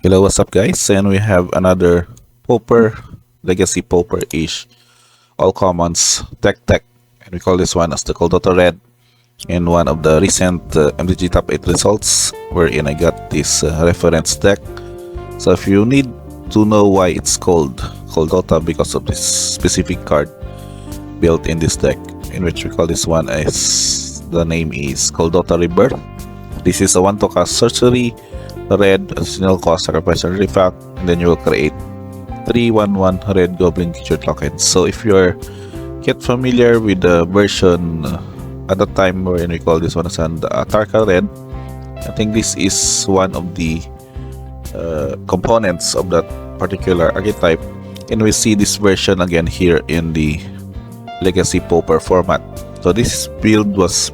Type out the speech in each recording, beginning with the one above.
Hello, what's up guys? And we have another Pauper, Legacy Pauper-ish, all commons tech, and we call this one as the Kuldotha Red. In one of the recent MTG Top 8 results, wherein I got this reference deck. So if you need to know why it's called Kuldotha, because of this specific card built in this deck, in which we call this one as the name is Kuldotha Rebirth. This is a 1 to cast sorcery, red, additional cost, sacrifice an artifact, and then you will create 3/1/1 red goblin creature tokens. So if you're get familiar with the version at the time wherein we call this one as an Tarka Red, I think this is one of the components of that particular archetype, and we see this version again here in the Legacy Pauper format. So this build was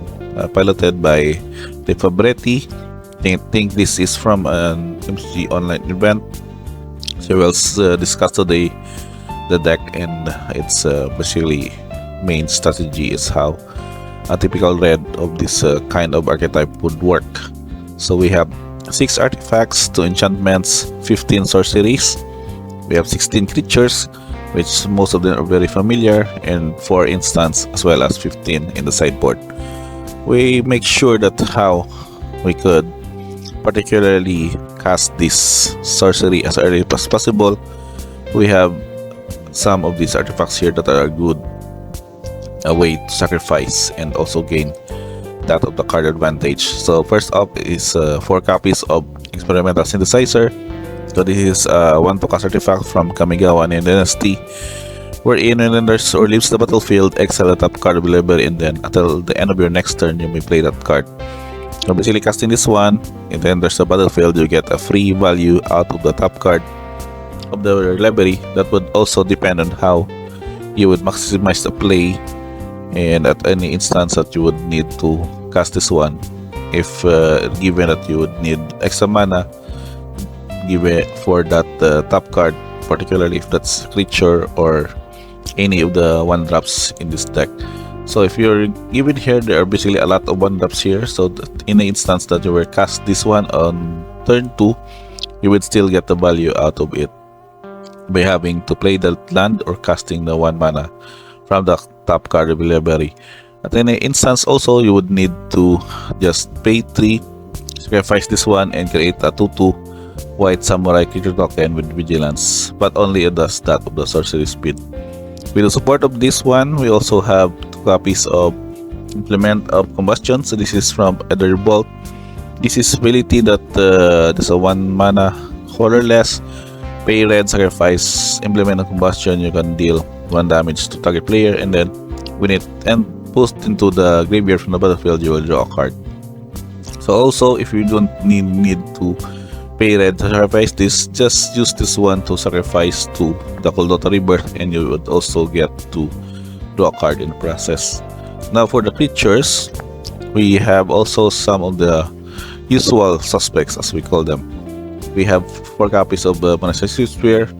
piloted by the Fuguete. I think this is from an MTG online event. So we'll discuss today the deck and its basically main strategy is how a typical red of this kind of archetype would work. So we have 6 artifacts, 2 enchantments, 15 sorceries. We have 16 creatures, which most of them are very familiar, and 4 instants as well as 15 in the sideboard. We make sure that how we could particularly cast this sorcery as early as possible. We have some of these artifacts here that are a good way to sacrifice and also gain that of the card advantage. So first up is 4 copies of Experimental Synthesizer. So this is 1 to cast artifact from Kamigawa and Dynasty, wherein when enters or leaves the battlefield, exile the top card of the library, and then until the end of your next turn you may play that card. So basically casting this one, and then there's the battlefield, you get a free value out of the top card of the library. That would also depend on how you would maximize the play, and at any instance that you would need to cast this one, if given that you would need extra mana given for that top card, particularly if that's creature or any of the 1-drops in this deck. So if you're given here, there are basically a lot of 1-drops here, so that in the instance that you were cast this one on turn 2, you would still get the value out of it by having to play the land or casting the 1 mana from the top card of the library. At any instance also, you would need to just pay 3, sacrifice this one, and create a 2/2 white samurai creature token with vigilance, but only it does that of the sorcery speed. With the support of this one, we also have 2 copies of Implement of Combustion. So this is from Ether Bolt. This is ability that there's a 1 mana colorless, pay red, sacrifice Implement of Combustion. You can deal 1 damage to target player, and then when it pushed into the graveyard from the battlefield, you will draw a card. So also, if you don't need to pay red to sacrifice this, just use this one to sacrifice to the Kuldotha Rebirth, and you would also get to draw a card in the process. Now for the creatures, we have also some of the usual suspects, as we call them. We have 4 copies of Monastery Sphere,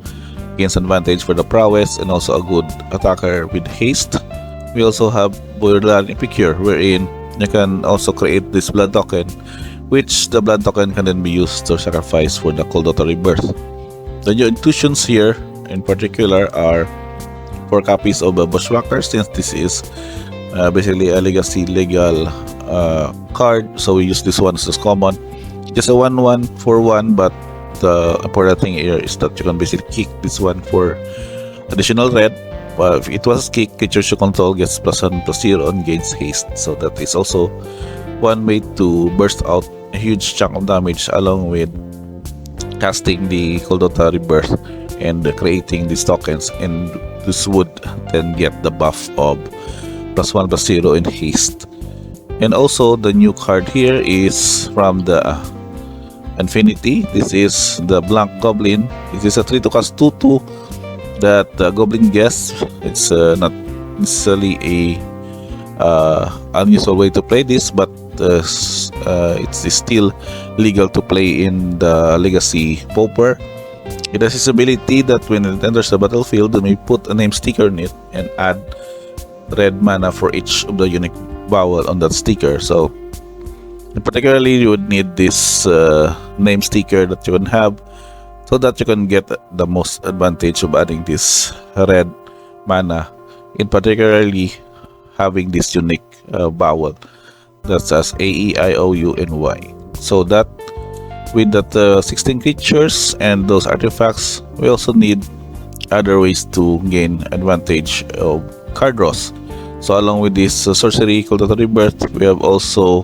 gains advantage for the prowess and also a good attacker with haste. We also have Borderland Epicure, wherein you can also create this blood token, which the blood token can then be used to sacrifice for the Kuldotha Rebirth. The new intuitions here in particular are 4 copies of Bushwhacker, since this is basically a legacy legal card, so we use this one as common. Just a 1/1 for 1, but the important thing here is that you can basically kick this one for additional red. But if it was kick, creatures you control gets +1/+0 and gains haste. So that is also one way to burst out a huge chunk of damage, along with casting the Kuldotha Rebirth and creating these tokens, and this would then get the buff of +1/+0 in haste. And also the new card here is from the Infinity. This is the Blank Goblin. This is a 3 to cast 2/2 that Goblin Guest. It's not necessarily a unusual way to play this, but it's still legal to play in the Legacy Pauper. It has this ability that when it enters the battlefield, you may put a name sticker on it and add red mana for each of the unique vowel on that sticker. So particularly you would need this name sticker that you can have so that you can get the most advantage of adding this red mana, in particularly having this unique vowel that's as A, E, I, O, U, and Y. So that with that 16 creatures and those artifacts, we also need other ways to gain advantage of card draws. So along with this sorcery Kuldotha Rebirth, we have also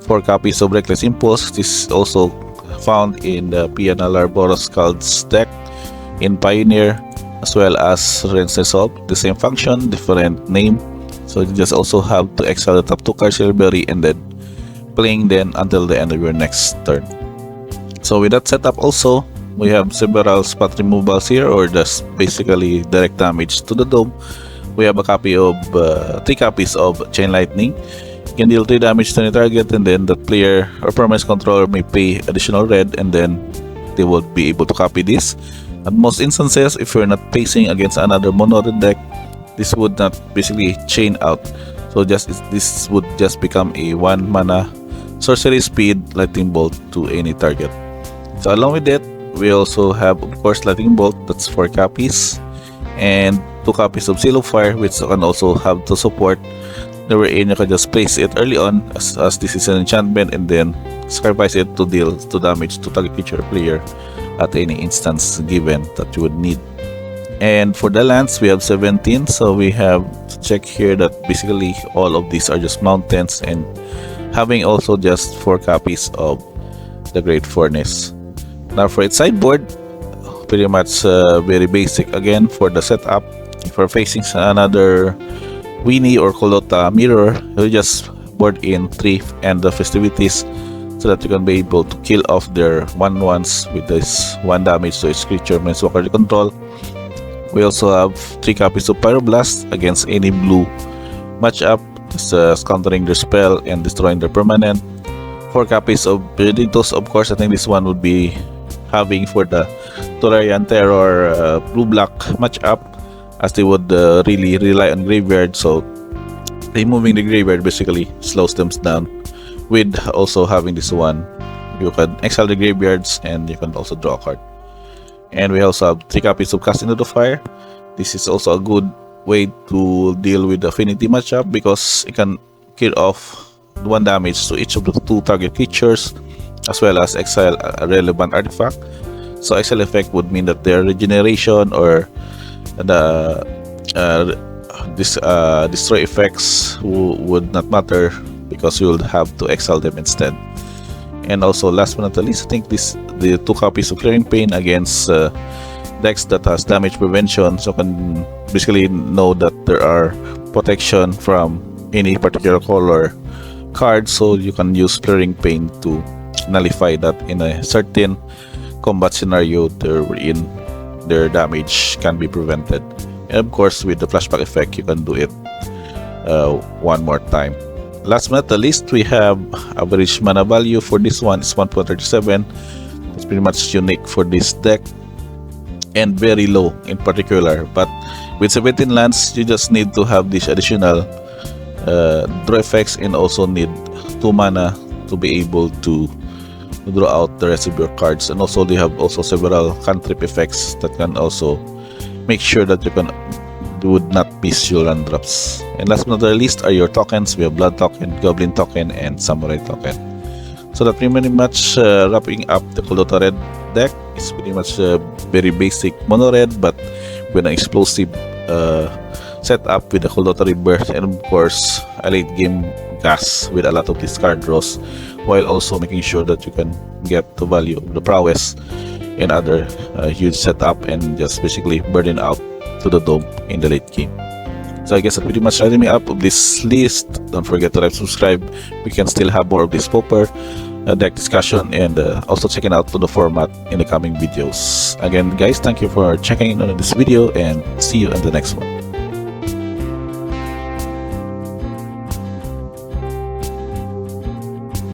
4 copies of Reckless Impulse. This is also found in the PNLR Boros Scalds deck in Pioneer, as well as Rinse Resolve. The same function, different name. So you just also have to exile the top 2 cards in your library and then playing them until the end of your next turn. So with that setup also, we have several spot removals here, or just basically direct damage to the dome. We have a copy of 3 copies of Chain Lightning. You can deal 3 damage to any target, and then the player or permanent controller may pay additional red, and then they will be able to copy this. At most instances, if you're not facing against another mono red deck, this would not basically chain out. So this would just become a 1 mana sorcery speed lightning bolt to any target. So along with that, we also have, of course, Lightning Bolt. That's 4 copies, and 2 copies of Seal of Fire, which can also have to support. Wherein you can just place it early on as this is an enchantment, and then sacrifice it to deal 2 damage to target creature player at any instance given that you would need. And for the lands, we have 17. So we have to check here that basically all of these are just mountains, and having also just 4 copies of the Great Furnace. Now for its sideboard, pretty much very basic again for the setup. If you're facing another Winnie or Kuldotha mirror, you just board in 3 and the festivities, so that you can be able to kill off their 1/1s with this 1 damage to each creature Planeswalker you control. We also have 3 copies of Pyroblast against any blue matchup, just countering their spell and destroying their permanent. 4 copies of Benedictus. Of course, I think this one would be having for the Tolarian Terror blue-black matchup, as they would really rely on graveyard. So removing the graveyard basically slows them down. With also having this one, you can exile the graveyards and you can also draw a card. And we also have 3 copies of Cast into the Fire. This is also a good way to deal with the affinity matchup, because it can kill off 1 damage to each of the 2 target creatures, as well as exile a relevant artifact. So exile effect would mean that their regeneration or the destroy effects would not matter, because you would have to exile them instead. And also, last but not the least, I think the 2 copies of Clearing Pain against decks that has damage prevention, so can basically know that there are protection from any particular color card, so you can use Clearing Pain to nullify that in a certain combat scenario wherein their damage can be prevented. And of course, with the flashback effect, you can do it 1 more time. Last but not the least, we have average mana value for this one is 1.37. It's pretty much unique for this deck, and very low in particular. But with 17 lands, you just need to have this additional draw effects, and also need 2 mana to be able to draw out the rest of your cards. And also they have also several cantrip effects that can also make sure that you would not miss your land drops. And last but not the least are your tokens. We have Blood token, Goblin token, and Samurai token. So that pretty much wrapping up the Kuldotha Red deck. It's pretty much very basic mono red, but with an explosive setup with the Kuldotha Rebirth, and of course a late game gas with a lot of discard draws, while also making sure that you can get the value of the prowess and other huge setup, and just basically burden out to the dome in the late game. So I guess that pretty much wrapping me up of this list. Don't forget to like, subscribe. We can still have more of this Pauper deck discussion, and also checking out to the format in the coming videos. Again guys, thank you for checking in on this video, and see you in the next one.